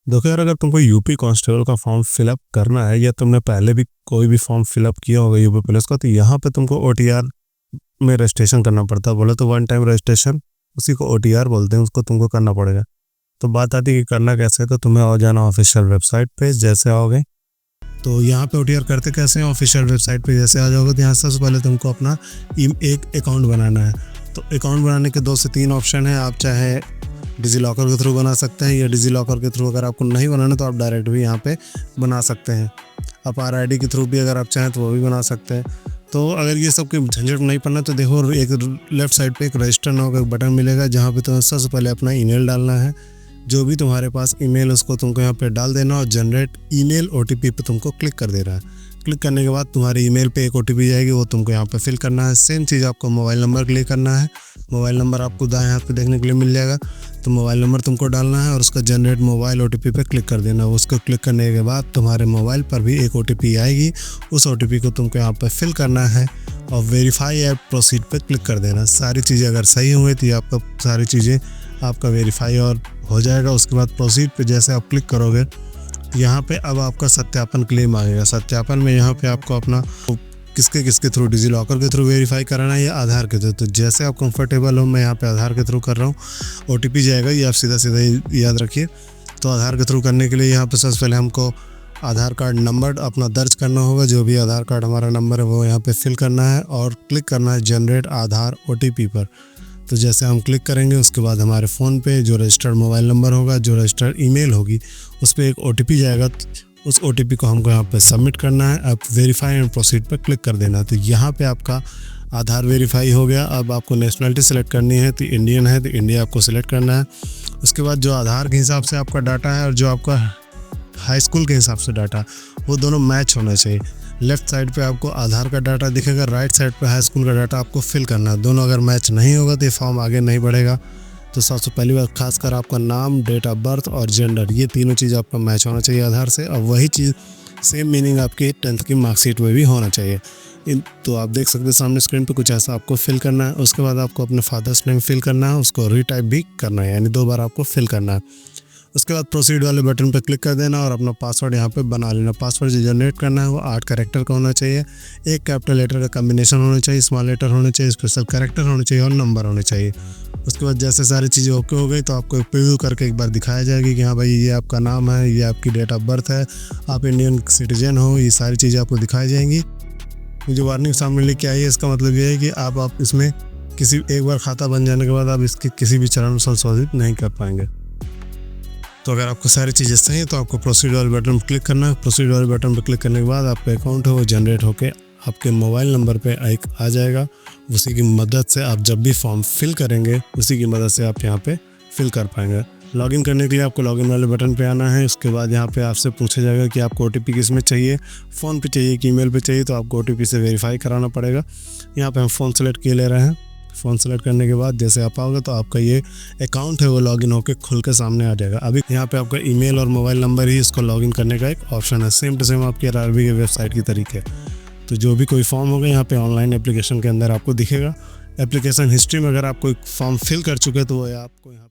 देखो यार, अगर तुमको यूपी कांस्टेबल का फॉर्म फिलअप करना है या तुमने पहले भी कोई भी फॉर्म फिलअप किया होगा यूपी पुलिस का, तो यहाँ पे तुमको ओटीआर में रजिस्ट्रेशन करना पड़ता है। बोले तो वन टाइम रजिस्ट्रेशन, उसी को ओटीआर बोलते हैं, उसको तुमको करना पड़ेगा। तो बात आती है कि करना कैसे है, तो तुम्हें आ जाना ऑफिशियल वेबसाइट पे। जैसे आओगे तो यहाँ पे ओटीआर करते कैसे हैं, ऑफिशियल वेबसाइट पे जैसे आ जाओगे तो यहाँ सबसे पहले तुमको अपना एक अकाउंट बनाना है। तो अकाउंट बनाने के 2 से 3 ऑप्शन हैं। आप चाहे डिजी लॉकर के थ्रू बना सकते हैं, या डिजी लॉकर के थ्रू अगर आपको नहीं बनाना तो आप डायरेक्ट भी यहाँ पे बना सकते हैं। आप आरआईडी के थ्रू भी अगर आप चाहें तो वो भी बना सकते हैं। तो अगर ये सब की झंझट नहीं पड़ना तो देखो, एक लेफ्ट साइड पे एक रजिस्टर नाउ का एक बटन मिलेगा, जहाँ पे तुम्हें सबसे पहले अपना ईमेल डालना है। जो भी तुम्हारे पास ईमेल उसको तुमको यहाँ पे डाल देना, और जनरेट ईमेल ओटीपी पे तुमको क्लिक कर देना है। क्लिक करने के बाद तुम्हारे ईमेल पे एक ओटीपी जाएगी, वो तुमको यहाँ पे फिल करना है। सेम चीज़ आपको मोबाइल नंबर के लिए करना है। मोबाइल नंबर आपको दाएं हाथ पे देखने के लिए मिल जाएगा, तो मोबाइल नंबर तुमको डालना है और उसका जनरेट मोबाइल ओटीपी पे क्लिक कर देना। उसको क्लिक करने के बाद तुम्हारे मोबाइल पर भी एक ओटीपी आएगी। उस ओटीपी को तुमको यहाँ पे फिल करना है और वेरीफाई ऐप प्रोसीड पे क्लिक कर देना। सारी चीज़ें अगर सही हुई तो ये आपका सारी चीज़ें आपका वेरीफाई और हो जाएगा। उसके बाद प्रोसीड पे जैसे आप क्लिक करोगे, यहाँ पे अब आपका सत्यापन क्लेम आएगा। सत्यापन में यहाँ पे आपको अपना किसके थ्रू, डिजी लॉकर के थ्रू वेरीफाई कराना है या आधार के थ्रू। तो जैसे आप कंफर्टेबल हो, मैं यहाँ पे आधार के थ्रू कर रहा हूँ। ओटीपी जाएगा, ये आप सीधा याद रखिए। तो आधार के थ्रू करने के लिए यहाँ पे सबसे पहले हमको आधार कार्ड नंबर अपना दर्ज करना होगा। जो भी आधार कार्ड हमारा नंबर है वो यहाँ पे फिल करना है और क्लिक करना है जनरेट आधार ओटीपी पर। तो जैसे हम क्लिक करेंगे उसके बाद हमारे फ़ोन पे जो रजिस्टर्ड मोबाइल नंबर होगा, जो रजिस्टर्ड ईमेल होगी, उस पर एक ओटीपी जाएगा। उस ओटीपी को हमको यहाँ पे सबमिट करना है। अब वेरीफाई एंड प्रोसीड पर क्लिक कर देना है। तो यहाँ पे आपका आधार वेरीफाई हो गया। अब आपको नेशनलिटी सेलेक्ट करनी है, तो इंडियन है तो इंडिया आपको सिलेक्ट करना है। उसके बाद जो आधार के हिसाब से आपका डाटा है और जो आपका हाई स्कूल के हिसाब से डाटा, वो दोनों मैच होना चाहिए। लेफ्ट साइड पे आपको आधार का डाटा दिखेगा, राइट साइड पे हाई स्कूल का डाटा आपको फिल करना है। दोनों अगर मैच नहीं होगा तो ये फॉर्म आगे नहीं बढ़ेगा। तो सबसे पहली बात, खासकर आपका नाम, डेट ऑफ बर्थ और जेंडर, ये तीनों चीज़ आपका मैच होना चाहिए आधार से। और वही चीज़ सेम मीनिंग आपकी 10th की मार्कशीट में भी होना चाहिए। तो आप देख सकते हैं सामने स्क्रीन पे कुछ ऐसा आपको फिल करना है। उसके बाद आपको अपने फादर्स नेम फिल करना है, उसको रीटाइप भी करना है, यानी 2 बार आपको फिल करना है। उसके बाद प्रोसीड वाले बटन पर क्लिक कर देना और अपना पासवर्ड यहाँ पे बना लेना। पासवर्ड जो जनरेट करना है वो 8 कैरेक्टर का होना चाहिए। एक कैपिटल लेटर का कम्बिनेशन होना चाहिए, स्मॉल लेटर होने चाहिए, स्पेशल कैरेक्टर होने चाहिए और नंबर होने चाहिए। उसके बाद जैसे सारी चीज़ें ओके हो गई तो आपको प्रीव्यू करके एक बार दिखाया जाएगी कि हाँ भाई, ये आपका नाम है, ये आपकी डेट ऑफ बर्थ है, आप इंडियन सिटीजन हो। ये सारी चीज़ें आपको दिखाई जाएंगी। जो वार्निंग सामने लेके आई है, इसका मतलब ये है कि आप इसमें एक बार खाता बन जाने के बाद आप इसके किसी भी चरण में संशोधित नहीं कर पाएंगे। तो अगर आपको सारी चीज़ें सही है तो आपको प्रोसीड वाले बटन पर क्लिक करना है। प्रोसीड वाले बटन पर क्लिक करने के बाद आपका अकाउंट है वो जनरेट होकर आपके मोबाइल नंबर पे एक आ जाएगा। उसी की मदद से आप जब भी फॉर्म फिल करेंगे, उसी की मदद से आप यहाँ पे फिल कर पाएंगे। लॉगिन करने के लिए आपको लॉगिन वाले बटन पे आना है। उसके बाद यहाँ पे आपसे पूछा जाएगा कि आपको ओटीपी किस में चाहिए, फ़ोन पे चाहिए कि ईमेल पे चाहिए। तो आपको ओटीपी से वेरीफाई कराना पड़ेगा। यहाँ पे हम फ़ोन सेलेक्ट किए ले रहे हैं। फ़ोन सेलेक्ट करने के बाद जैसे आप आओगे तो आपका ये अकाउंट है वो लॉगिन होकर खुल के सामने आ जाएगा। अभी यहाँ पे आपका ईमेल और मोबाइल नंबर ही इसको लॉगिन करने का एक ऑप्शन है, सेम टू सेम आपकी आरआरबी के वेबसाइट की तरीके। तो जो भी कोई फॉर्म होगा यहाँ पे ऑनलाइन एप्लीकेशन के अंदर आपको दिखेगा। एप्लीकेशन हिस्ट्री में अगर आप कोई फॉर्म फिल कर चुके तो वो आपको यहाँ